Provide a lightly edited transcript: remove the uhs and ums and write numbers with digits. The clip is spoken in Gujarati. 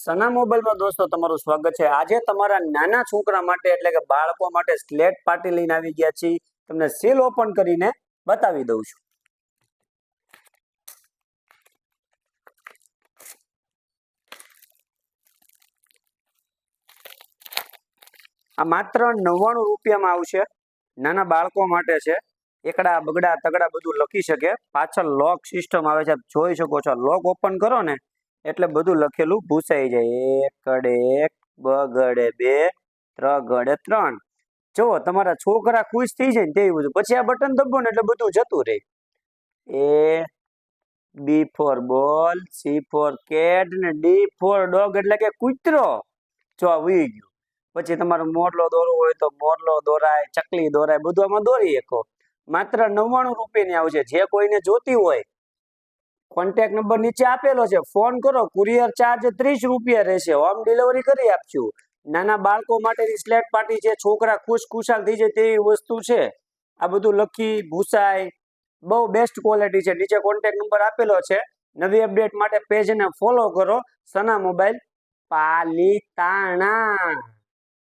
સના મોબાઈલમાં દોસ્તો તમારું સ્વાગત છે। આજે તમારા નાના છોકરા માટે એટલે કે બાળકો માટે સ્લેટ પાર્ટી લઈને આવી ગયા છીએ। તમને સીલ ઓપન કરીને બતાવી દઉં છું। આ માત્ર 99 રૂપિયામાં આવશે। નાના બાળકો માટે છે। એકડા બગડા તગડા બધું લખી શકે। પાછળ લોક સિસ્ટમ આવે છે, જોઈ શકો છો। લોક ઓપન કરો ને એટલે બધું લખેલું ભૂસાઈ જાય। એકડે એક, બગડે બે, ત્રગડે ત્રણ। જો તમારા છોકરા ખુશ થઈ જાય ને તેવી બધું। પછી આ બટન દબો ને એટલે બધું જતું રહે। એ બી ફોર બોલ, સી ફોર કેટ ને ડી ફોર ડોગ એટલે કે કૂતરો। જો આવી ગયું। પછી તમારો મોરલો દોરવો હોય તો મોરલો દોરાય, ચકલી દોરાય, બધું આમાં દોરી શકો। માત્ર 99 રૂપિયાની આવશે। જે કોઈને જોતી હોય કોન્ટેક્ટ નંબર નીચે આપેલો છે, ફોન કરો। કુરિયર ચાર્જ 30 રૂપિયા રહેશે। હોમ ડિલિવરી કરી આપશું। નાના બાળકો માટેની સ્લેટ પાર્ટી છે। છોકરા ખુશાલ થઈ જાય તેવી વસ્તુ છે। આ બધું લખી ભૂસાય, બહુ બેસ્ટ ક્વોલિટી છે। નીચે કોન્ટેક્ટ નંબર આપેલો છે। નવી અપડેટ માટે પેજને ફોલો કરો। સના મોબાઈલ પાલીતાણા।